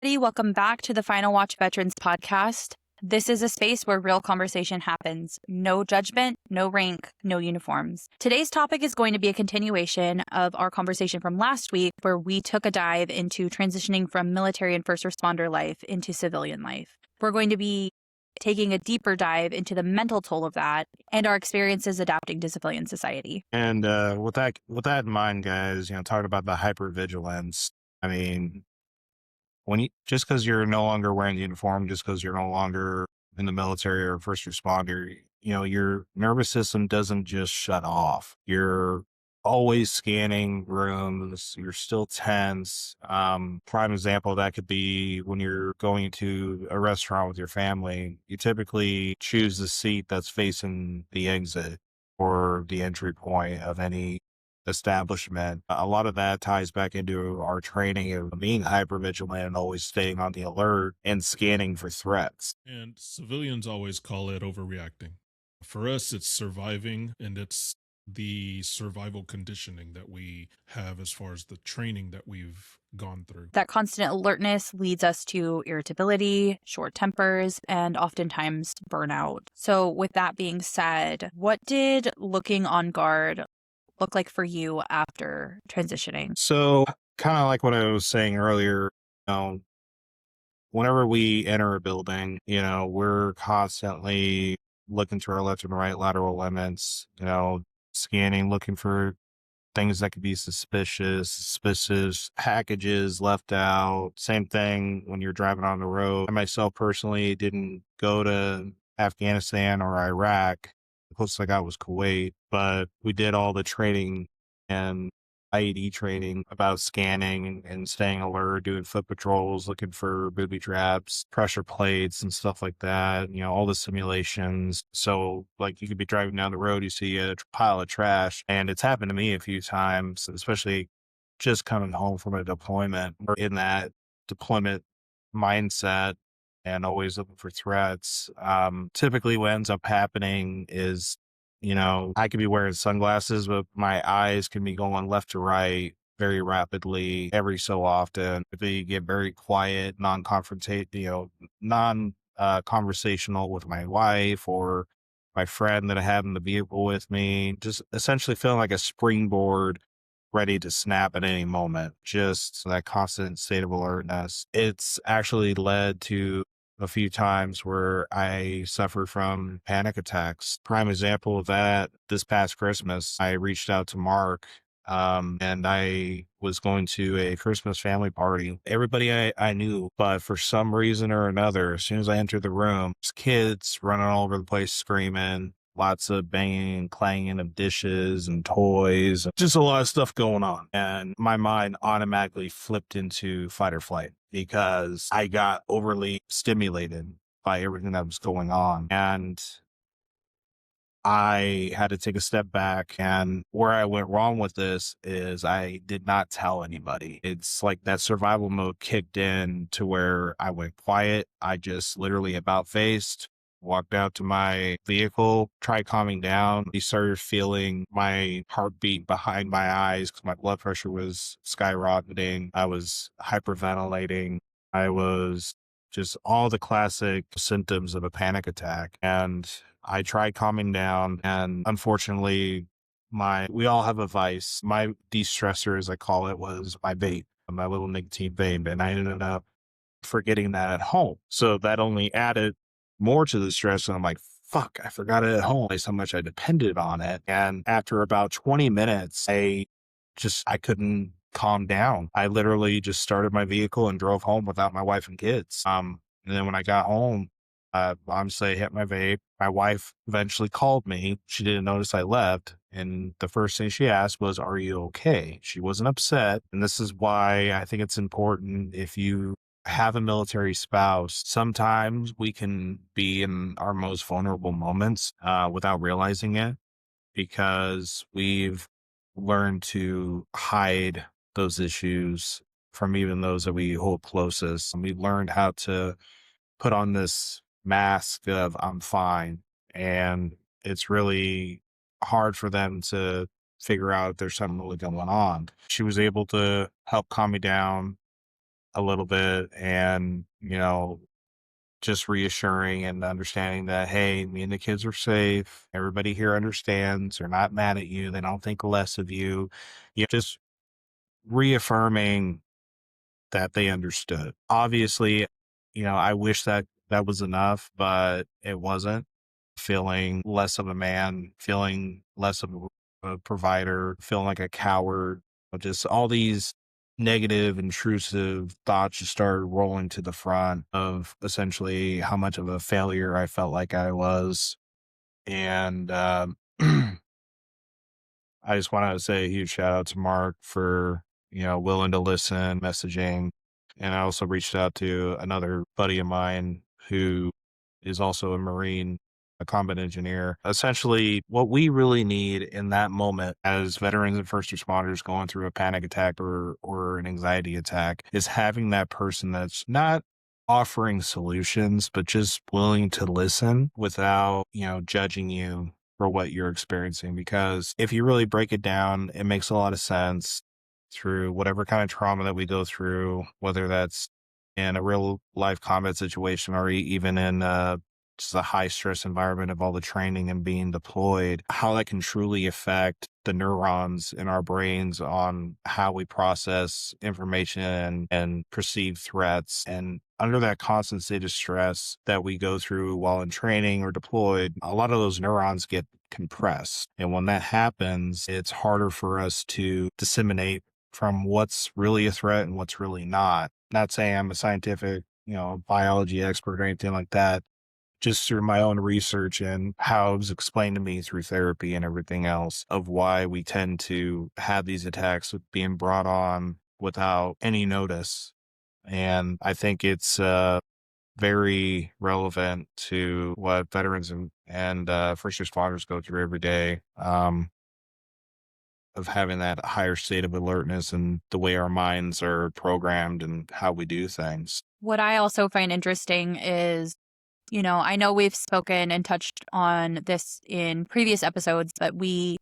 everybody. Welcome back to the Final Watch Veterans podcast. This is a space where real conversation happens. No judgment, no rank, no uniforms. Today's topic is going to be a continuation of our conversation from last week, where we took a dive into transitioning from military and first responder life into civilian life. We're going to be taking a deeper dive into the mental toll of that and our experiences adapting to civilian society. And with that in mind, guys, talking about the hypervigilance. I mean, just because you're no longer wearing the uniform, just because you're no longer in the military or first responder, your nervous system doesn't just shut off. You're always scanning rooms. You're still tense. Prime example of that could be when you're going to a restaurant with your family. You typically choose the seat that's facing the exit or the entry point of any establishment. A lot of that ties back into our training of being hypervigilant and always staying on the alert and scanning for threats. And civilians always call it overreacting. For us, it's surviving, and it's the survival conditioning that we have as far as the training that we've gone through. That constant alertness leads us to irritability, short tempers, and oftentimes burnout. So with that being said, what did looking on guard look like for you after transitioning? So kind of like what I was saying earlier, whenever we enter a building, we're constantly looking to our left and right lateral limits, scanning, looking for things that could be suspicious packages left out. Same thing when you're driving on the road. I myself personally didn't go to Afghanistan or Iraq. The closest I got was Kuwait, but we did all the training and IED training about scanning and staying alert, doing foot patrols, looking for booby traps, pressure plates and stuff like that, all the simulations. So like you could be driving down the road, you see a pile of trash, and it's happened to me a few times, especially just coming home from a deployment or in that deployment mindset and always looking for threats. Typically what ends up happening is I could be wearing sunglasses, but my eyes can be going left to right very rapidly every so often. If they get very quiet, conversational with my wife or my friend that I have in the vehicle with me, just essentially feeling like a springboard ready to snap at any moment. Just that constant state of alertness. It's actually led to a few times where I suffered from panic attacks. Prime example of that, this past Christmas, I reached out to Mark, and I was going to a Christmas family party. Everybody I knew, but for some reason or another, as soon as I entered the room, there's kids running all over the place screaming, lots of banging and clanging of dishes and toys, just a lot of stuff going on. And my mind automatically flipped into fight or flight because I got overly stimulated by everything that was going on. And I had to take a step back, and where I went wrong with this is I did not tell anybody. It's like that survival mode kicked in to where I went quiet. I just literally about faced, walked out to my vehicle, tried calming down. I started feeling my heartbeat behind my eyes because my blood pressure was skyrocketing. I was hyperventilating. I was just all the classic symptoms of a panic attack. And I tried calming down, and unfortunately, we all have a vice. My de-stressor, as I call it, was my vape, my little nicotine vape, and I ended up forgetting that at home. So that only added more to the stress. And I'm like, fuck, I forgot it at home. That's how much I depended on it. And after about 20 minutes, I couldn't calm down. I literally just started my vehicle and drove home without my wife and kids. And then when I got home, honestly, I hit my vape. My wife eventually called me. She didn't notice I left. And the first thing she asked was, "Are you okay?" She wasn't upset. And this is why I think it's important, if you have a military spouse, sometimes we can be in our most vulnerable moments without realizing it, because we've learned to hide those issues from even those that we hold closest. And we learned how to put on this mask of "I'm fine." And it's really hard for them to figure out if there's something really going on. She was able to help calm me down, a little bit and, just reassuring and understanding that, hey, me and the kids are safe. Everybody here understands. They're not mad at you. They don't think less of you. Just reaffirming that they understood. Obviously, I wish that that was enough, but it wasn't. Feeling less of a man, feeling less of a provider, feeling like a coward, just all these negative, intrusive thoughts just started rolling to the front of essentially how much of a failure I felt like I was. And I just want to say a huge shout out to Mark for, willing to listen, messaging. And I also reached out to another buddy of mine who is also a Marine, a combat engineer. Essentially, what we really need in that moment as veterans and first responders going through a panic attack or an anxiety attack is having that person that's not offering solutions, but just willing to listen without, judging you for what you're experiencing. Because if you really break it down, it makes a lot of sense through whatever kind of trauma that we go through, whether that's in a real life combat situation or even in just a high stress environment of all the training and being deployed, how that can truly affect the neurons in our brains on how we process information and perceive threats. And under that constant state of stress that we go through while in training or deployed, a lot of those neurons get compressed. And when that happens, it's harder for us to disseminate from what's really a threat and what's really not. Not saying I'm a scientific, biology expert or anything like that, just through my own research and how it was explained to me through therapy and everything else of why we tend to have these attacks being brought on without any notice. And I think it's very relevant to what veterans and first responders go through every day. Of having that higher state of alertness and the way our minds are programmed and how we do things. What I also find interesting is, I know we've spoken and touched on this in previous episodes, but we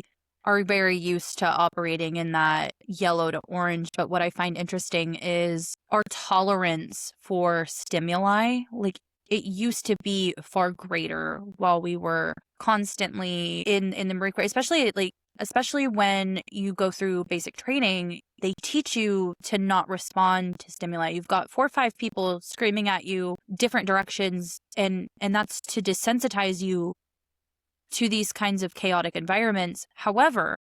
are very used to operating in that yellow to orange. But what I find interesting is our tolerance for stimuli. Like, it used to be far greater while we were constantly in the Marine Corps, especially when you go through basic training. They teach you to not respond to stimuli. You've got 4 or 5 people screaming at you different directions, and that's to desensitize you to these kinds of chaotic environments. However,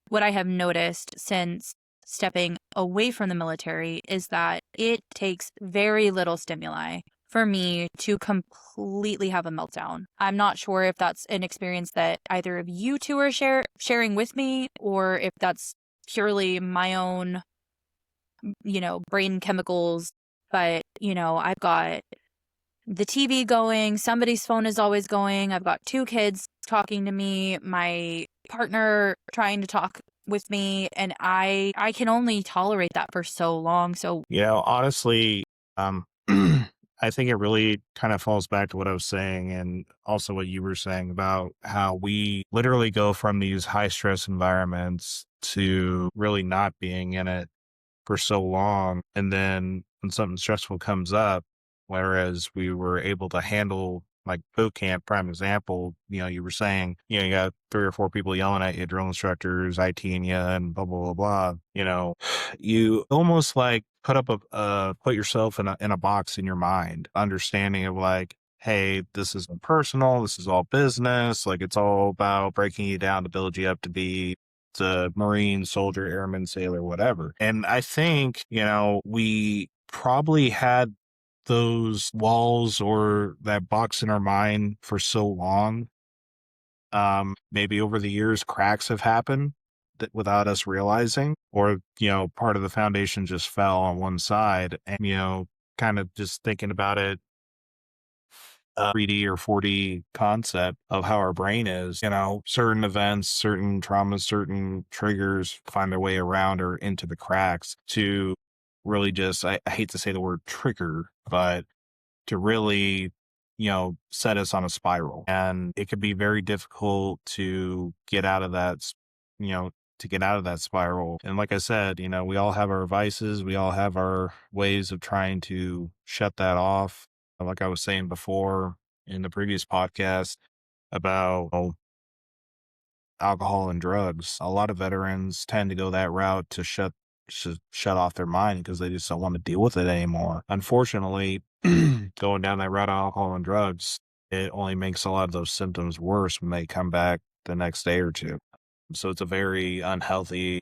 what I have noticed since stepping away from the military is that it takes very little stimuli for me to completely have a meltdown. I'm not sure if that's an experience that either of you two are sharing with me, or if that's purely my own, brain chemicals. But, I've got the TV going, somebody's phone is always going. I've got 2 kids talking to me, my partner trying to talk with me, and I can only tolerate that for so long. So, Honestly, I think it really kind of falls back to what I was saying and also what you were saying about how we literally go from these high stress environments to really not being in it for so long. And then when something stressful comes up, whereas we were able to handle like boot camp, prime example, you were saying, you got 3 or 4 people yelling at you, drill instructors, ITing you and blah, blah, blah, blah. You almost like put yourself in a box in your mind, understanding of like, hey, this isn't personal. This is all business. Like it's all about breaking you down to build you up to be the Marine, soldier, airman, sailor, whatever. And I think, we probably had those walls or that box in our mind for so long. Maybe over the years, cracks have happened that without us realizing, or, part of the foundation just fell on one side and, kind of just thinking about it 3D or 4D concept of how our brain is, certain events, certain traumas, certain triggers find their way around or into the cracks to really just, I hate to say the word trigger, but to really, set us on a spiral. And it could be very difficult to get out of that, to get out of that spiral. And like I said, we all have our vices. We all have our ways of trying to shut that off. Like I was saying before in the previous podcast about alcohol and drugs. A lot of veterans tend to go that route to shut off their mind because they just don't want to deal with it anymore. Unfortunately, going down that route of alcohol and drugs, it only makes a lot of those symptoms worse when they come back the next day or two. So it's a very unhealthy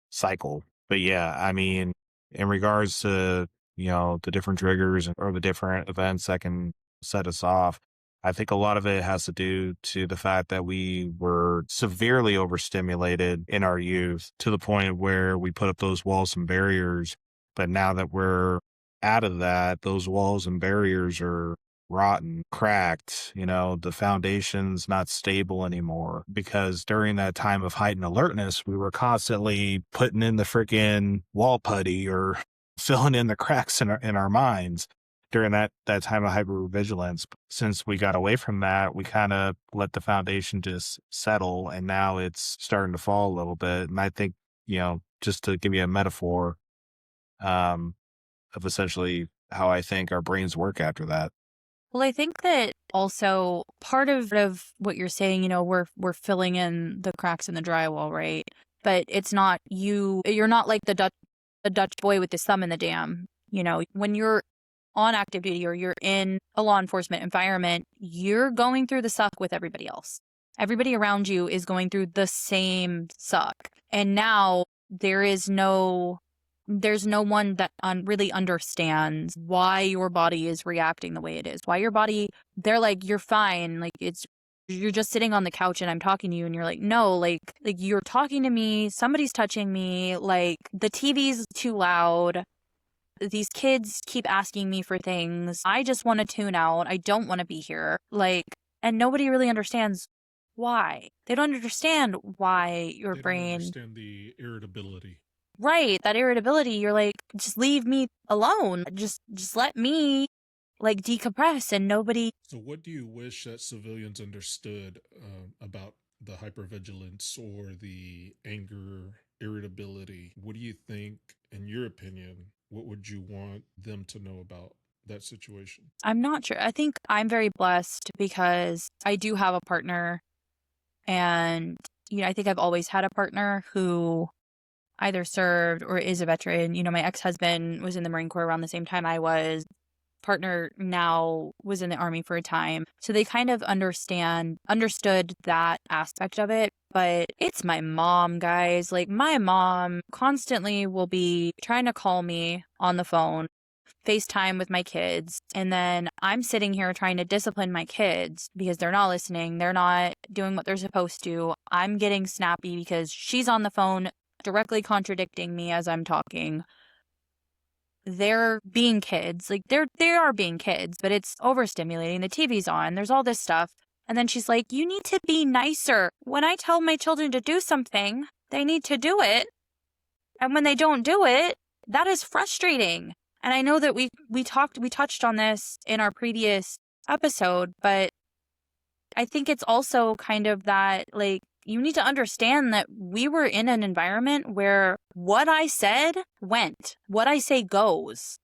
cycle. But yeah, I mean, in regards to, the different triggers or the different events that can set us off, I think a lot of it has to do to the fact that we were severely overstimulated in our youth to the point where we put up those walls and barriers. But now that we're out of that, those walls and barriers are rotten, cracked, the foundation's not stable anymore because during that time of heightened alertness, we were constantly putting in the freaking wall putty or filling in the cracks in our minds during that time of hypervigilance. Since we got away from that, we kind of let the foundation just settle, and now it's starting to fall a little bit. And I think, just to give you a metaphor of essentially how I think our brains work after that. Well, I think that also part of what you're saying, we're filling in the cracks in the drywall, right? But it's not you're not like the Dutch boy with his thumb in the dam. When you're on active duty or you're in a law enforcement environment, you're going through the suck with everybody else. Everybody around you is going through the same suck. And now there's no one that really understands why your body is reacting the way it is. Why your body, they're like, you're fine. Like you're just sitting on the couch and I'm talking to you and you're like, no, like you're talking to me. Somebody's touching me. Like the TV's too loud. These kids keep asking me for things. I just want to tune out. I don't want to be here. And nobody really understands why. They don't understand why your brain. They don't understand the irritability. Right, that irritability. You're like, just leave me alone. Just let me decompress and nobody. So what do you wish that civilians understood about the hypervigilance or the anger, irritability? What do you think, in your opinion, what would you want them to know about that situation? I'm not sure. I think I'm very blessed because I do have a partner. And, I think I've always had a partner who either served or is a veteran. My ex-husband was in the Marine Corps around the same time I was. Partner now was in the Army for a time. So they kind of understood that aspect of it. But it's my mom, guys. Like my mom constantly will be trying to call me on the phone, FaceTime with my kids. And then I'm sitting here trying to discipline my kids because they're not listening. They're not doing what they're supposed to. I'm getting snappy because she's on the phone directly contradicting me as I'm talking. They're being kids. Like they are being kids, but it's overstimulating. The TV's on. There's all this stuff. And then she's like, you need to be nicer. When I tell my children to do something, they need to do it. And when they don't do it, that is frustrating. And I know that we touched on this in our previous episode, but I think it's also kind of that, you need to understand that we were in an environment where what I said went, what I say goes.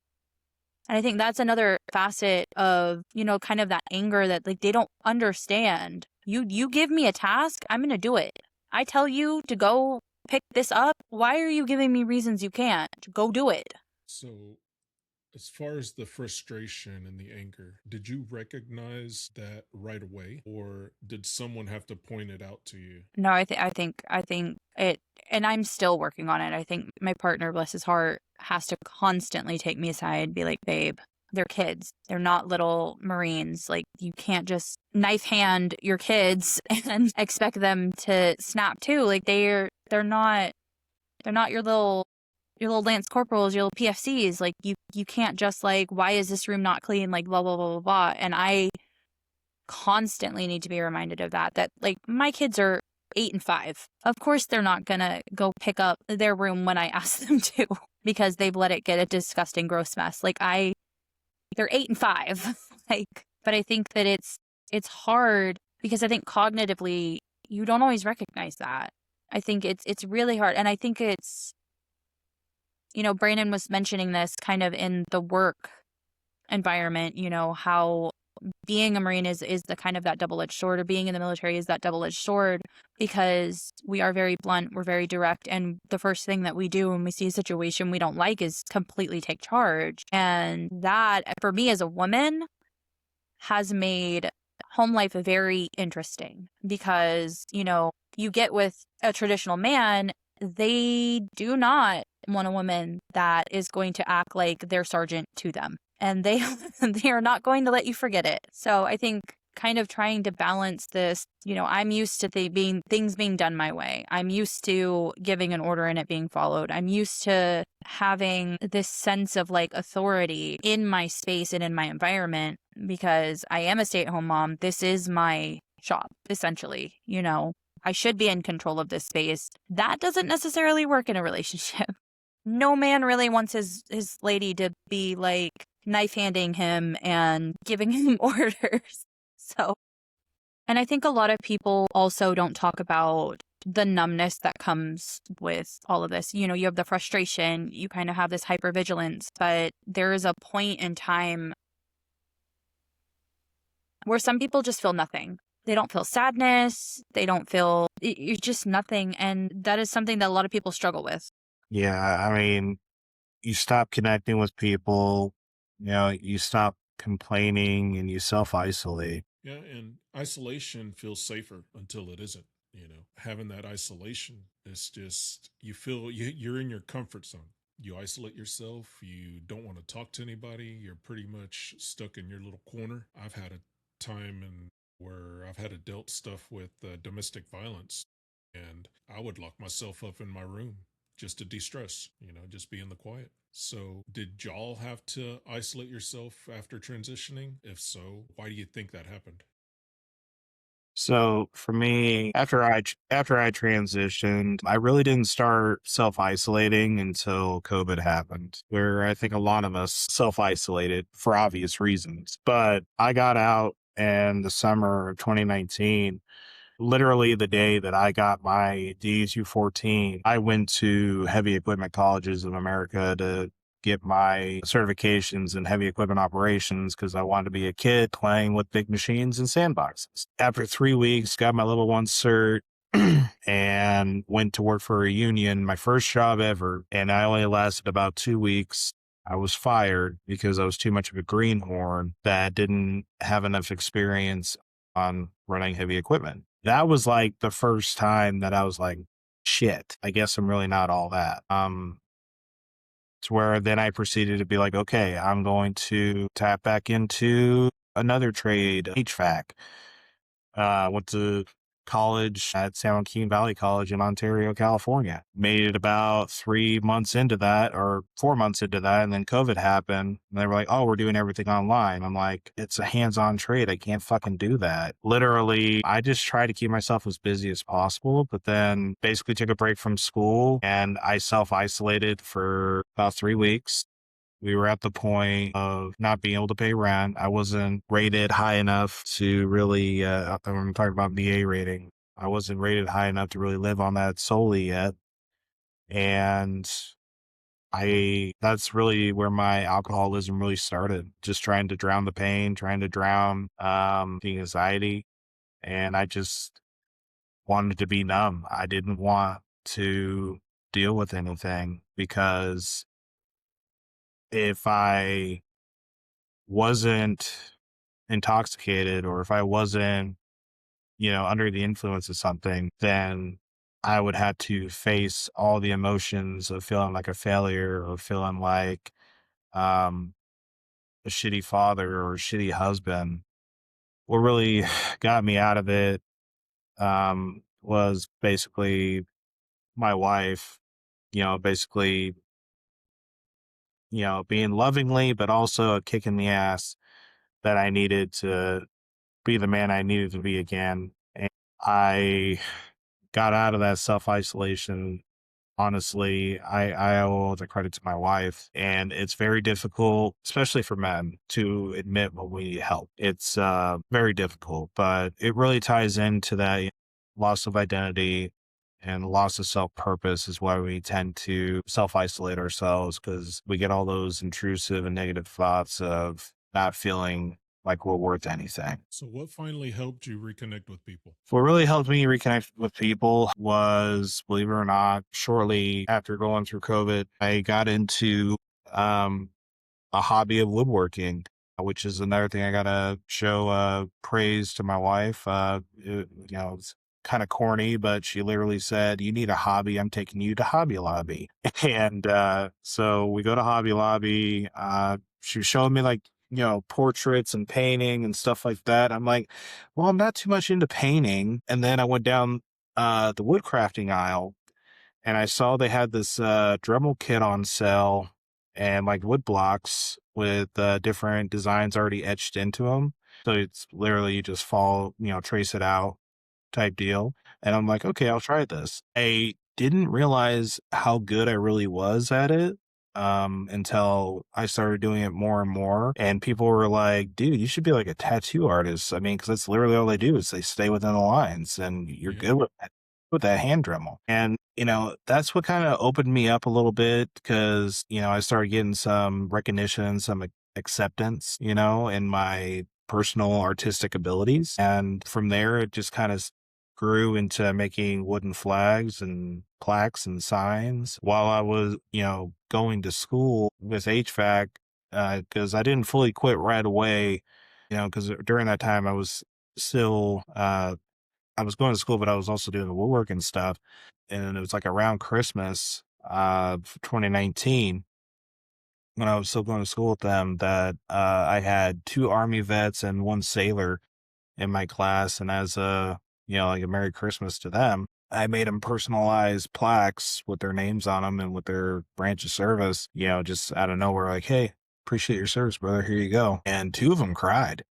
And I think that's another facet of, kind of that anger that they don't understand. You give me a task, I'm going to do it. I tell you to go pick this up. Why are you giving me reasons you can't? Go do it. So as far as the frustration and the anger, did you recognize that right away, or did someone have to point it out to you? No, I think it, and I'm still working on it. I think my partner, bless his heart, has to constantly take me aside and be like, babe, they're kids. They're not little Marines. Like, you can't just knife hand your kids and expect them to snap too. Like they're not your little Lance Corporals, your little PFCs. Like you can't just why is this room not clean? Like blah, blah, blah, blah, blah. And I constantly need to be reminded of that my kids are 8 and 5. Of course, they're not going to go pick up their room when I ask them to because they've let it get a disgusting, gross mess. They're 8 and 5. But I think that it's hard because I think cognitively, you don't always recognize that. I think it's really hard. And I think it's, Brandon was mentioning this kind of in the work environment, how being a Marine is the kind of that double-edged sword, or being in the military is that double-edged sword, because we are very blunt, we're very direct, and the first thing that we do when we see a situation we don't like is completely take charge. And that, for me as a woman, has made home life very interesting, because, you get with a traditional man, they do not want a woman that is going to act like their sergeant to them. And they they are not going to let you forget it. So I think kind of trying to balance this, I'm used to things being done my way. I'm used to giving an order and it being followed. I'm used to having this sense of like authority in my space and in my environment, because I am a stay-at-home mom. This is my job, essentially. I should be in control of this space. That doesn't necessarily work in a relationship. No man really wants his lady to be like knife handing him and giving him orders. So, and I think a lot of people also don't talk about the numbness that comes with all of this. You have the frustration, you kind of have this hypervigilance, but there is a point in time where some people just feel nothing. They don't feel sadness. They don't feel, it's just nothing. And that is something that a lot of people struggle with. Yeah, I mean, you stop connecting with people, you stop complaining and you self-isolate. Yeah, and isolation feels safer until it isn't. Having that isolation is just, you feel you're in your comfort zone. You isolate yourself. You don't want to talk to anybody. You're pretty much stuck in your little corner. I've had a time where I've had to dealt stuff with domestic violence, and I would lock myself up in my room just to de-stress, just be in the quiet. So did y'all have to isolate yourself after transitioning? If so, why do you think that happened? So for me, after I transitioned, I really didn't start self-isolating until COVID happened, where I think a lot of us self-isolated for obvious reasons. But I got out in the summer of 2019. Literally the day that I got my DE-214, I went to Heavy Equipment Colleges of America to get my certifications in heavy equipment operations, because I wanted to be a kid playing with big machines and sandboxes. After 3 weeks, got my level 1 cert and went to work for a union, my first job ever. And I only lasted about 2 weeks. I was fired because I was too much of a greenhorn that didn't have enough experience on running heavy equipment. That was like the first time that I was like, shit, I guess I'm really not all that. To where then I proceeded to be like, okay, I'm going to tap back into another trade, HVAC. Went to college at San Joaquin Valley College in Ontario, California. Made it about 3 months into that, or 4 months into that, and then COVID happened. And they were like, oh, we're doing everything online. I'm like, it's a hands-on trade. I can't fucking do that. Literally, I just try to keep myself as busy as possible, but then basically took a break from school and I self-isolated for about 3 weeks. We were at the point of not being able to pay rent. I wasn't rated high enough to really, I'm talking about VA rating. I wasn't rated high enough to really live on that solely yet. And that's really where my alcoholism really started. Just trying to drown the pain, trying to drown the anxiety. And I just wanted to be numb. I didn't want to deal with anything, because if I wasn't intoxicated, or if I wasn't, under the influence of something, then I would have to face all the emotions of feeling like a failure, or feeling like um, a shitty father or a shitty husband. What really got me out of it was basically my wife, basically, being lovingly, but also a kick in the ass that I needed to be the man I needed to be again. And I got out of that self-isolation. Honestly, I owe all the credit to my wife. And it's very difficult, especially for men, to admit when we need help. It's very difficult, but it really ties into that loss of identity, and loss of self-purpose is why we tend to self-isolate ourselves, because we get all those intrusive and negative thoughts of not feeling like we're worth anything. So, what finally helped you reconnect with people? What really helped me reconnect with people was, believe it or not, shortly after going through COVID, I got into um, a hobby of woodworking, which is another thing I gotta show praise to my wife. It's kind of corny, but she literally said, "You need a hobby. I'm taking you to Hobby Lobby." And so we go to Hobby Lobby. She was showing me like, portraits and painting and stuff like that. I'm like, well, I'm not too much into painting. And then I went down the woodcrafting aisle, and I saw they had this Dremel kit on sale, and like wood blocks with different designs already etched into them. So it's literally you just trace it out type deal. And I'm like, okay, I'll try this. I didn't realize how good I really was at it until I started doing it more and more. And people were like, dude, you should be like a tattoo artist. I mean, because that's literally all they do is they stay within the lines, and you're Yeah. good with that hand Dremel. And, that's what kind of opened me up a little bit, because, I started getting some recognition, some acceptance, in my personal artistic abilities. And from there, it just kind of grew into making wooden flags and plaques and signs while I was, going to school with HVAC, because I didn't fully quit right away, because during that time I was still, I was going to school, but I was also doing the woodworking stuff. And it was like around Christmas, 2019, when I was still going to school with them, that I had 2 Army vets and 1 sailor in my class. And as like a Merry Christmas to them, I made them personalized plaques with their names on them and with their branch of service, just out of nowhere, like, hey, appreciate your service, brother. Here you go. And 2 of them cried,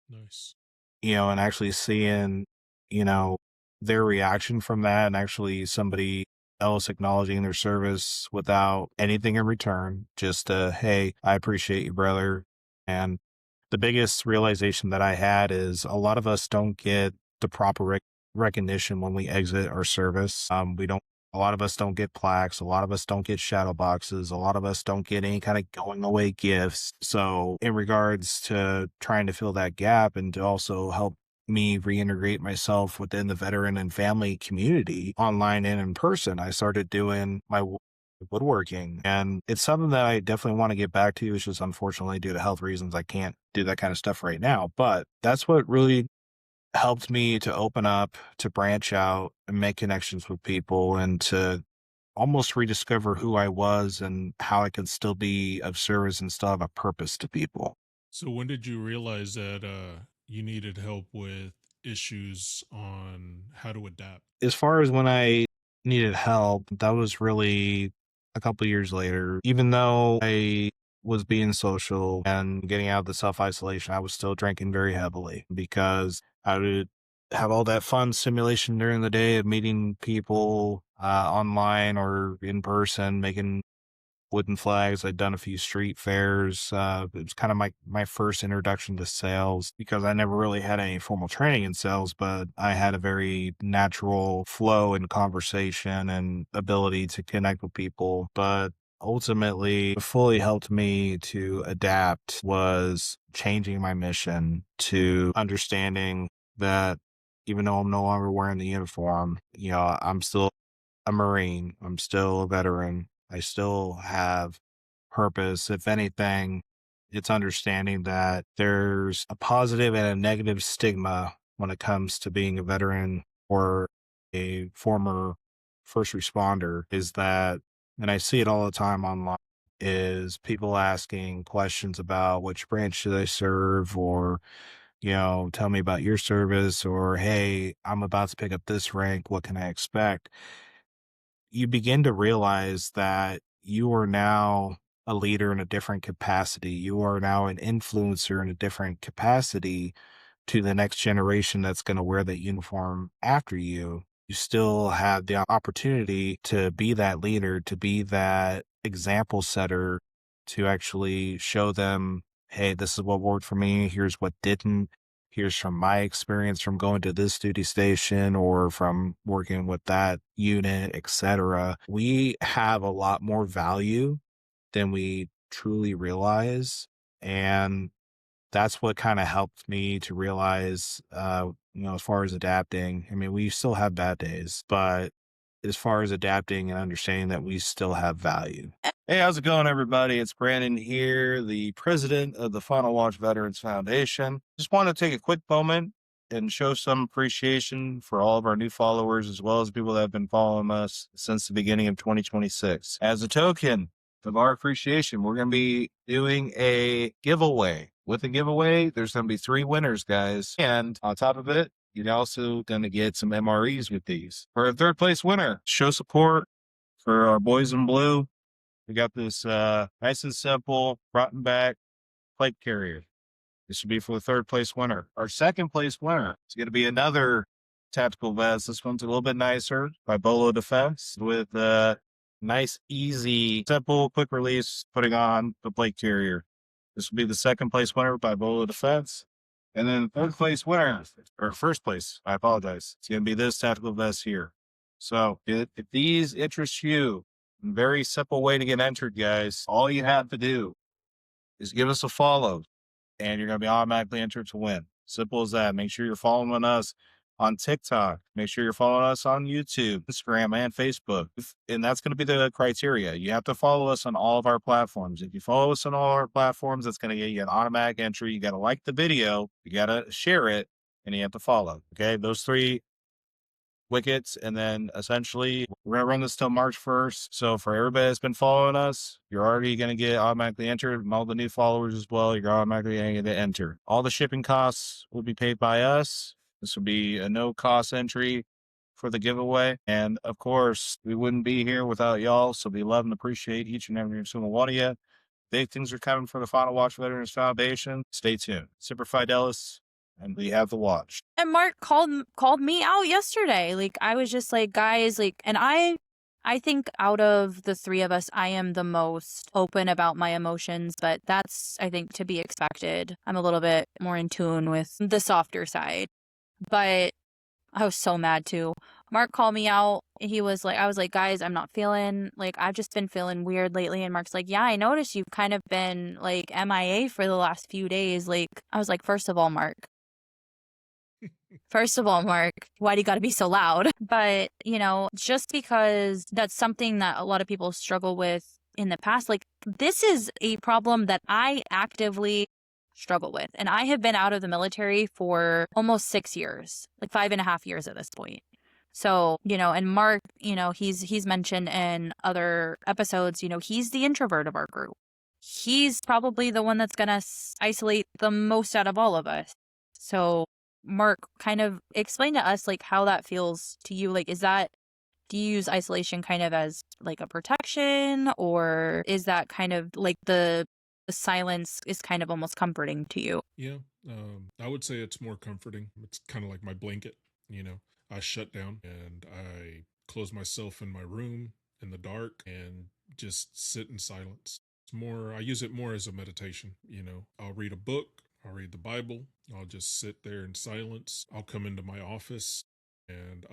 Nice. and actually seeing, you know, their reaction from that, and actually somebody else acknowledging their service without anything in return, just hey, I appreciate you, brother. And the biggest realization that I had is a lot of us don't get the proper recognition when we exit our service. A lot of us don't get plaques. A lot of us don't get shadow boxes. A lot of us don't get any kind of going away gifts. So in regards to trying to fill that gap and to also help me reintegrate myself within the veteran and family community, online and in person, I started doing my woodworking. And it's something that I definitely want to get back to. It's just unfortunately, due to health reasons, I can't do that kind of stuff right now. But that's what really helped me to open up, to branch out and make connections with people, and to almost rediscover who I was and how I could still be of service and still have a purpose to people. So, when did you realize that you needed help with issues on how to adapt? As far as when I needed help, that was really a couple years later. Even though I was being social and getting out of the self isolation, I was still drinking very heavily, because I would have all that fun simulation during the day of meeting people online or in person, making wooden flags. I'd done a few street fairs. It was kind of my first introduction to sales, because I never really had any formal training in sales, but I had a very natural flow in conversation and ability to connect with people. But ultimately, what fully helped me to adapt was changing my mission to understanding that even though I'm no longer wearing the uniform, I'm still a Marine. I'm still a veteran. I still have purpose. If anything, it's understanding that there's a positive and a negative stigma when it comes to being a veteran or a former first responder, is that, and I see it all the time online, is people asking questions about which branch should I serve, or, tell me about your service, or, hey, I'm about to pick up this rank. What can I expect? You begin to realize that you are now a leader in a different capacity. You are now an influencer in a different capacity to the next generation that's going to wear that uniform after you. You still have the opportunity to be that leader, to be that example setter, to actually show them, hey, this is what worked for me. Here's what didn't. here's from my experience from going to this duty station or from working with that unit, etc. We have a lot more value than we truly realize. And that's what kind of helped me to realize, as far as adapting, I mean, we still have bad days, but as far as adapting and understanding that we still have value. Hey, how's it going, everybody? It's Brandon here, the president of the Final Watch Veterans Foundation. Just want to take a quick moment and show some appreciation for all of our new followers, as well as people that have been following us since the beginning of 2026. As a token of our appreciation, we're going to be doing a giveaway. With the giveaway, there's going to be 3 winners, guys. And on top of it, you're also going to get some MREs with these. For a 3rd place winner, show support for our boys in blue. We got this nice and simple front and back plate carrier. This should be for the 3rd place winner. Our 2nd place winner is going to be another tactical vest. This one's a little bit nicer by Bolo Defense with nice, easy, simple, quick release putting on the plate carrier. This will be the 2nd place winner by Bolo Defense. And then the 3rd place winner, or 1st place, I apologize. It's going to be this tactical vest here. So if these interest you, very simple way to get entered, guys. All you have to do is give us a follow and you're going to be automatically entered to win. Simple as that. Make sure you're following us on TikTok. Make sure you're following us on YouTube, Instagram, and Facebook. And that's going to be the criteria. You have to follow us on all of our platforms. If you follow us on all our platforms, that's going to get you an automatic entry. You got to like the video, you got to share it, and you have to follow. Okay. Those 3 wickets. And then essentially we're going to run this till March 1st. So for everybody that's been following us, you're already going to get automatically entered. And all the new followers as well, you're automatically going to get entered. All the shipping costs will be paid by us. This will be a no cost entry for the giveaway. And of course, we wouldn't be here without y'all. So we love and appreciate each and every single one of you. Big things are coming for the Final Watch Veterans Foundation. Stay tuned. Semper Fidelis, and we have the watch. And Mark called me out yesterday. Like, I was just like, guys, like, and I think out of the 3 of us, I am the most open about my emotions, but that's, I think, to be expected. I'm a little bit more in tune with the softer side, but I was so mad too. Mark called me out. He was like, I was like, guys, I'm not feeling, like, I've just been feeling weird lately. And Mark's like, yeah, I noticed you've kind of been like MIA for the last few days. Like, I was like, first of all, Mark, why do you got to be so loud? But, just because that's something that a lot of people struggle with in the past, like, this is a problem that I actively struggle with. And I have been out of the military for almost 6 years, like 5.5 years at this point. So, and Mark, he's mentioned in other episodes, he's the introvert of our group. He's probably the one that's going to isolate the most out of all of us. So Mark, kind of explain to us, like, how that feels to you. Like, do you use isolation kind of as like a protection, or is that kind of like the silence is kind of almost comforting to you? Yeah, I would say it's more comforting. It's kind of like my blanket, I shut down and I close myself in my room in the dark and just sit in silence. I use it more as a meditation. I'll read a book, I'll read the Bible, I'll just sit there in silence. I'll come into my office and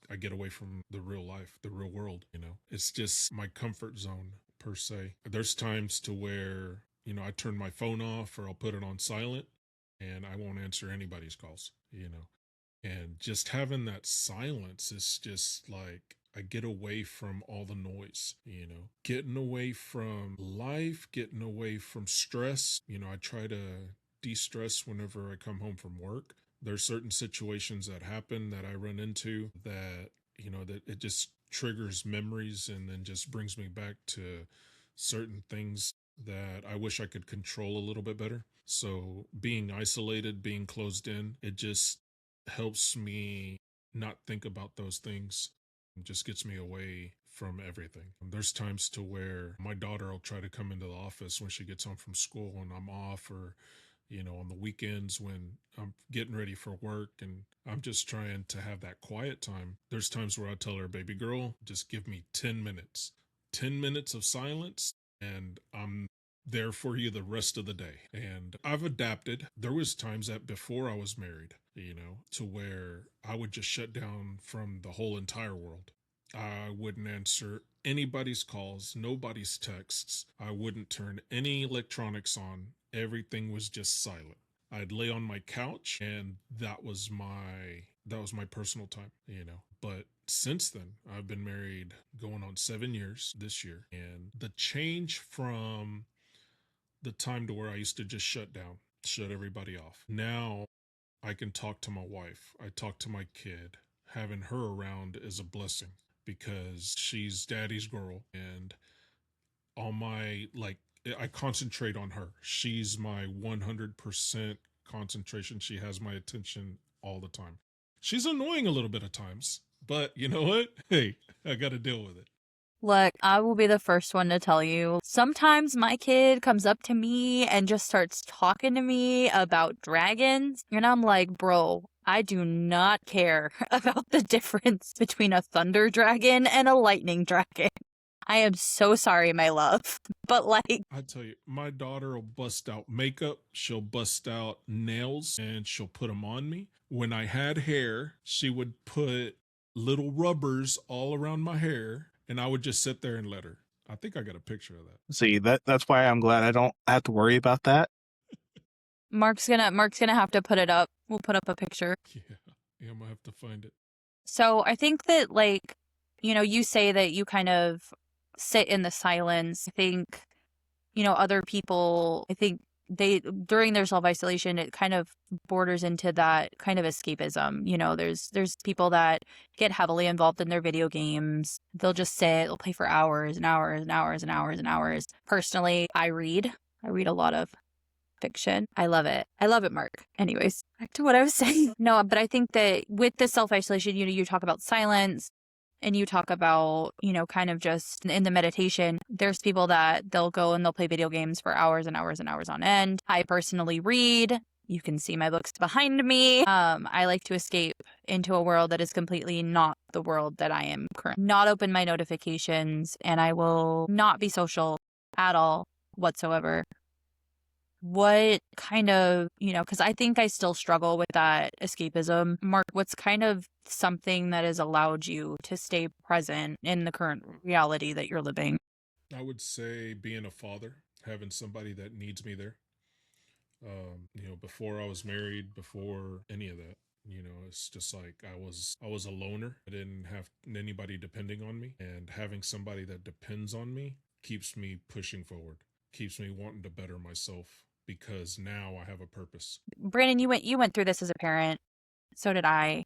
I get away from the real life, the real world. It's just my comfort zone per se. There's times to where, I turn my phone off or I'll put it on silent and I won't answer anybody's calls, and just having that silence is just like, I get away from all the noise, getting away from life, getting away from stress. I try to de-stress whenever I come home from work. There's certain situations that happen that I run into that, that it just triggers memories and then just brings me back to certain things that I wish I could control a little bit better. So being isolated, being closed in, it just helps me not think about those things. It just gets me away from everything. There's times to where my daughter will try to come into the office when she gets home from school and I'm off, or on the weekends when I'm getting ready for work and I'm just trying to have that quiet time. There's times where I tell her, baby girl, just give me 10 minutes of silence and I'm there for you the rest of the day. And I've adapted. There was times that before I was married, to where I would just shut down from the whole entire world. I wouldn't answer anybody's calls, nobody's texts. I wouldn't turn any electronics on. Everything was just silent. I'd lay on my couch and that was my personal time. But since then, I've been married going on 7 years this year, and the change from the time to where I used to just shut down, shut everybody off. Now I can talk to my wife. I talk to my kid. Having her around is a blessing because she's daddy's girl, and all my I concentrate on her. She's my 100% concentration. She has my attention all the time. She's annoying a little bit at times, but you know what? Hey, I got to deal with it. Look, I will be the first one to tell you. Sometimes my kid comes up to me and just starts talking to me about dragons. And I'm like, bro, I do not care about the difference between a thunder dragon and a lightning dragon. I am so sorry, my love. But I tell you, my daughter will bust out makeup. She'll bust out nails and she'll put them on me. When I had hair, she would put little rubbers all around my hair, and I would just sit there and let her. I think I got a picture of that. See, that's why I'm glad I don't have to worry about that. Mark's gonna have to put it up. We'll put up a picture. Yeah, I'm gonna have to find it. So I think that you say that you kind of sit in the silence. I think, other people, I think they, during their self-isolation, it kind of borders into that kind of escapism. There's people that get heavily involved in their video games. They'll just sit, they'll play for hours and hours and hours and hours and hours. Personally, I read a lot of fiction. I love it, Mark. Anyways, back to what I was saying. No, but I think that with the self-isolation, you talk about silence, and you talk about, kind of just in the meditation, there's people that they'll go and they'll play video games for hours and hours and hours on end. I personally read. You can see my books behind me. I like to escape into a world that is completely not the world that I am currently. Not open my notifications, and I will not be social at all whatsoever. What kind of, because I think I still struggle with that escapism. Mark, what's kind of something that has allowed you to stay present in the current reality that you're living? I would say being a father, having somebody that needs me there. Before I was married, before any of that, it's just like I was a loner. I didn't have anybody depending on me, and having somebody that depends on me keeps me pushing forward, keeps me wanting to better myself, because now I have a purpose. Brandon, you went through this as a parent. So did I.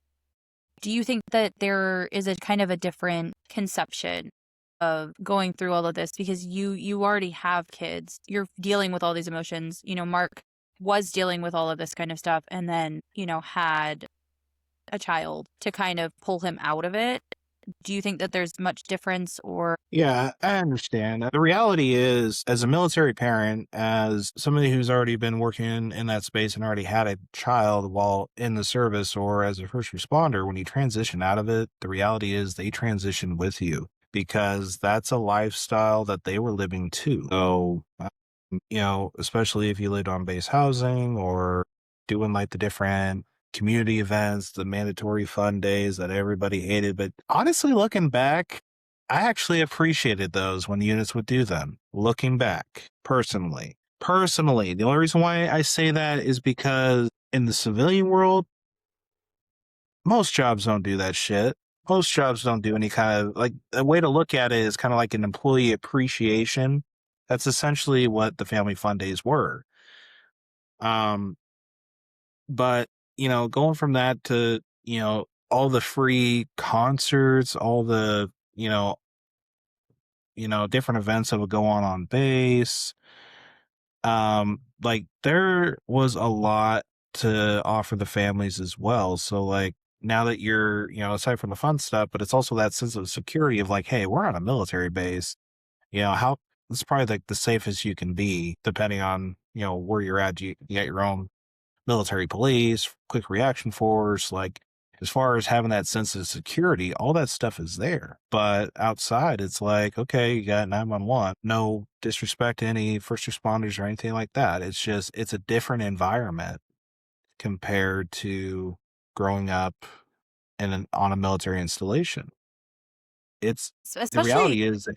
Do you think that there is a kind of a different conception of going through all of this? Because you already have kids. You're dealing with all these emotions. Mark was dealing with all of this kind of stuff, and then, had a child to kind of pull him out of it. Do you think that there's much difference or? Yeah, I understand. The reality is, as a military parent, as somebody who's already been working in that space and already had a child while in the service, or as a first responder, when you transition out of it, the reality is they transition with you, because that's a lifestyle that they were living too. So, especially if you lived on base housing or doing like the different community events, the mandatory fun days that everybody hated. But honestly, looking back, I actually appreciated those when units would do them. Looking back, personally, the only reason why I say that is because in the civilian world, most jobs don't do that shit. Most jobs don't do any kind of, like, a way to look at it is kind of like an employee appreciation. That's essentially what the family fun days were. But, going from that to, all the free concerts, all the, different events that would go on base. Like, there was a lot to offer the families as well. So, like, now that you're, aside from the fun stuff, but it's also that sense of security of like, hey, we're on a military base. How it's probably like the safest you can be, depending on, where you're at. You got your own military police, quick reaction force. Like, as far as having that sense of security, all that stuff is there. But outside, it's like, okay, you got 911. No disrespect to any first responders or anything like that. It's just, it's a different environment compared to growing up on a military installation. It's the Especially, reality is,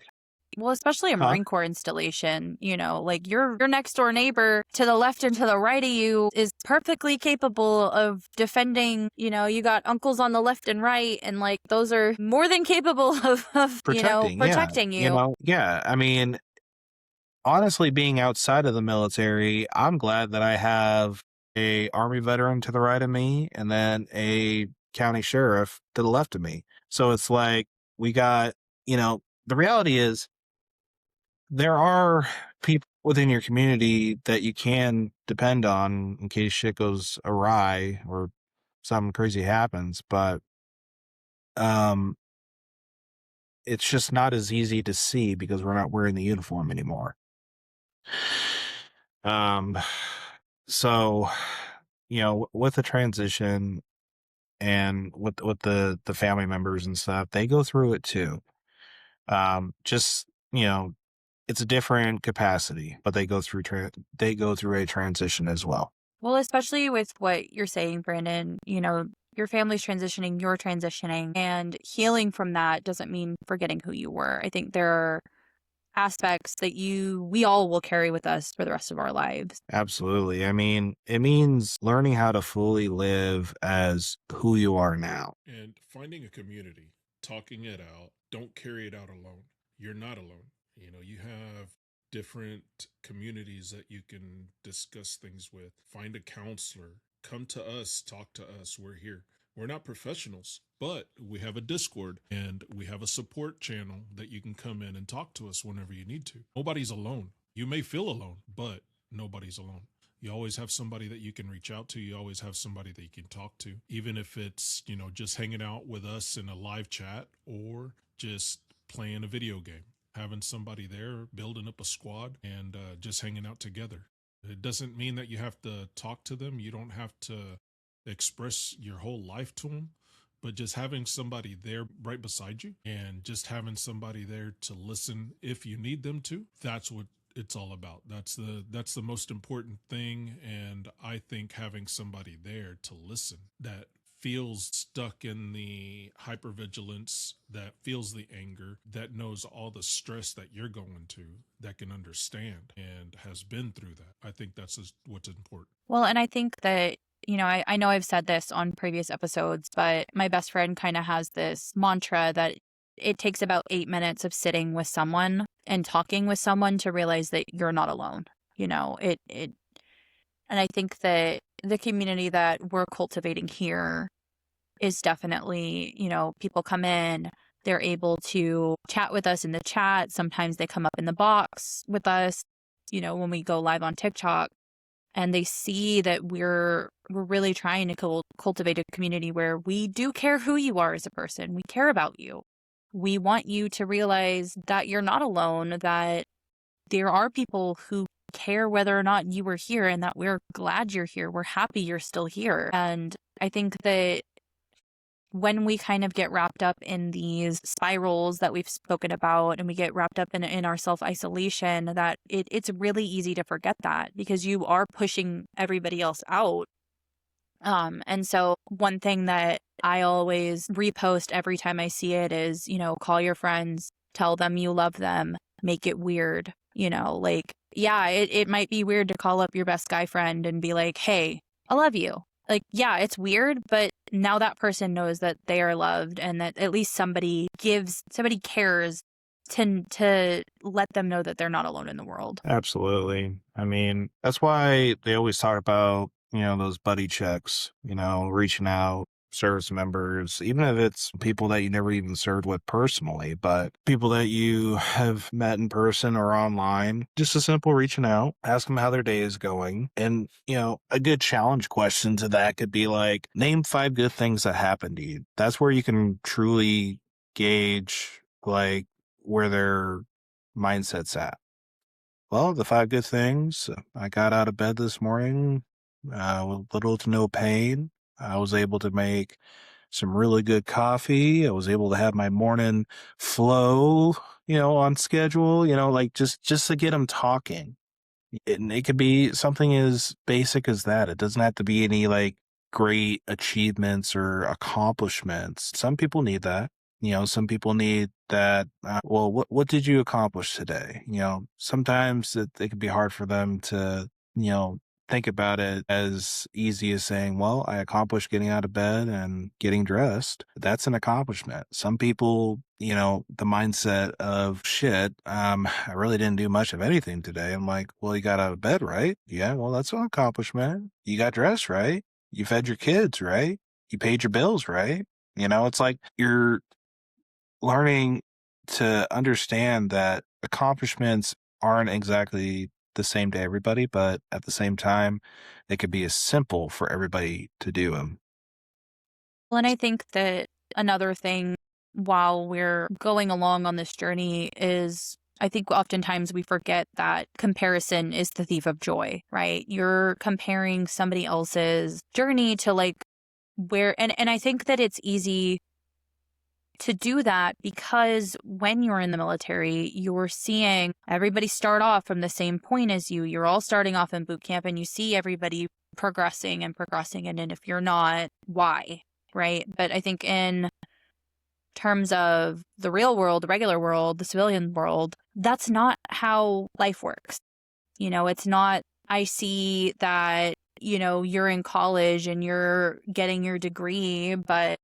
well, especially a huh? Marine Corps installation, like your next door neighbor to the left and to the right of you is perfectly capable of defending. You got uncles on the left and right, and like those are more than capable of Protecting, yeah. protecting you. Yeah. I mean, honestly, being outside of the military, I'm glad that I have a Army veteran to the right of me and then a county sheriff to the left of me. So it's like we got, the reality is there are people within your community that you can depend on in case shit goes awry or something crazy happens, but um it's just not as easy to see because we're not wearing the uniform anymore. Um, so, with the transition and with the family members and stuff, they go through it too. Just, it's a different capacity, but they go through a transition as well. Well, especially with what you're saying, Brandon, your family's transitioning, you're transitioning, and healing from that doesn't mean forgetting who you were. I think there are aspects that we all will carry with us for the rest of our lives. Absolutely. I mean, it means learning how to fully live as who you are now. And finding a community, talking it out, don't carry it out alone. You're not alone. You have different communities that you can discuss things with. Find a counselor. Come to us, talk to us. We're here. We're not professionals, but we have a Discord and we have a support channel that you can come in and talk to us whenever you need to. Nobody's alone. You may feel alone, but nobody's alone. You always have somebody that you can reach out to. You always have somebody that you can talk to, even if it's, just hanging out with us in a live chat or just playing a video game, having somebody there, building up a squad and just hanging out together. It doesn't mean that you have to talk to them. You don't have to express your whole life to them, but just having somebody there right beside you and just having somebody there to listen if you need them to, that's what it's all about. That's the most important thing. And I think having somebody there to listen that feels stuck in the hypervigilance, that feels the anger, that knows all the stress that you're going to, that can understand and has been through that. I think that's what's important. Well, and I think that I know I've said this on previous episodes, but my best friend kind of has this mantra that it takes about 8 minutes of sitting with someone and talking with someone to realize that you're not alone. And I think that the community that we're cultivating here is definitely, people come in, they're able to chat with us in the chat. Sometimes they come up in the box with us, when we go live on TikTok. And they see that we're really trying to cultivate a community where we do care who you are as a person. We care about you. We want you to realize that you're not alone, that there are people who care whether or not you were here and that we're glad you're here. We're happy you're still here. And I think that when we kind of get wrapped up in these spirals that we've spoken about and we get wrapped up in our self-isolation, that it's really easy to forget that because you are pushing everybody else out. And so one thing that I always repost every time I see it is, call your friends, tell them you love them, make it weird, yeah, it might be weird to call up your best guy friend and be like, hey, I love you. Like, yeah, it's weird, but now that person knows that they are loved and that at least somebody cares to let them know that they're not alone in the world. Absolutely. I mean, that's why they always talk about, those buddy checks, reaching out, service members, even if it's people that you never even served with personally, but people that you have met in person or online, just a simple reaching out, ask them how their day is going. And, a good challenge question to that could be like, name 5 good things that happened to you. That's where you can truly gauge like where their mindset's at. Well, the 5 good things, I got out of bed this morning with little to no pain. I was able to make some really good coffee. I was able to have my morning flow, on schedule, like just to get them talking. And it could be something as basic as that. It doesn't have to be any like great achievements or accomplishments. Some people need that. Some people need that. Well, what did you accomplish today? Sometimes it can be hard for them to, think about it as easy as saying, well, I accomplished getting out of bed and getting dressed. That's an accomplishment. Some people, the mindset of shit, I really didn't do much of anything today. I'm like, well, you got out of bed, right? Yeah, well, that's an accomplishment. You got dressed, right? You fed your kids, right? You paid your bills, right? It's like you're learning to understand that accomplishments aren't exactly the same to everybody, but at the same time, they could be as simple for everybody to do them. Well, and I think that another thing while we're going along on this journey is I think oftentimes we forget that comparison is the thief of joy, right? You're comparing somebody else's journey to like and I think that it's easy to do that because when you're in the military, you're seeing everybody start off from the same point as you. You're all starting off in boot camp and you see everybody progressing and progressing. And if you're not, why? Right. But I think in terms of the real world, the regular world, the civilian world, that's not how life works. It's not, I see that, you're in college and you're getting your degree, but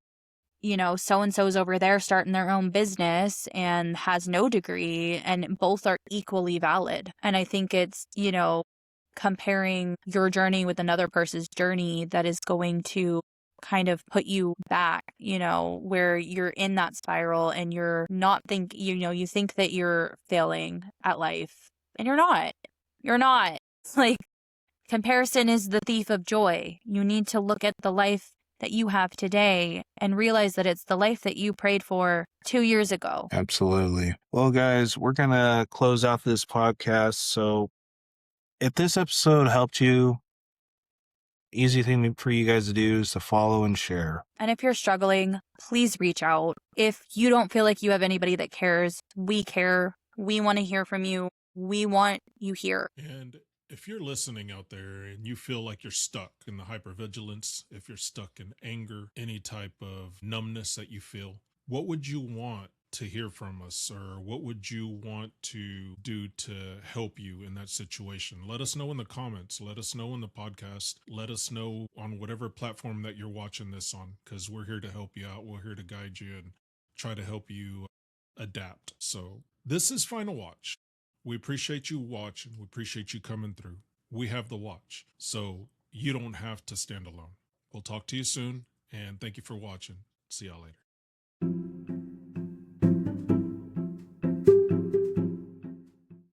so and so's over there starting their own business and has no degree, and both are equally valid. And I think it's, comparing your journey with another person's journey that is going to kind of put you back, where you're in that spiral and you're not you think that you're failing at life and you're not. You're not. It's like comparison is the thief of joy. You need to look at the life that you have today and realize that it's the life that you prayed for 2 years ago. Absolutely. Well, guys, we're going to close out this podcast. So if this episode helped you, easy thing for you guys to do is to follow and share. And if you're struggling, please reach out. If you don't feel like you have anybody that cares, we care. We want to hear from you. We want you here. And if you're listening out there and you feel like you're stuck in the hypervigilance, if you're stuck in anger, any type of numbness that you feel, what would you want to hear from us, or what would you want to do to help you in that situation? Let us know in the comments. Let us know in the podcast. Let us know on whatever platform that you're watching this on, because we're here to help you out. We're here to guide you and try to help you adapt. So this is Final Watch. We appreciate you watching. We appreciate you coming through. We have the watch, so you don't have to stand alone. We'll talk to you soon, and thank you for watching. See y'all later.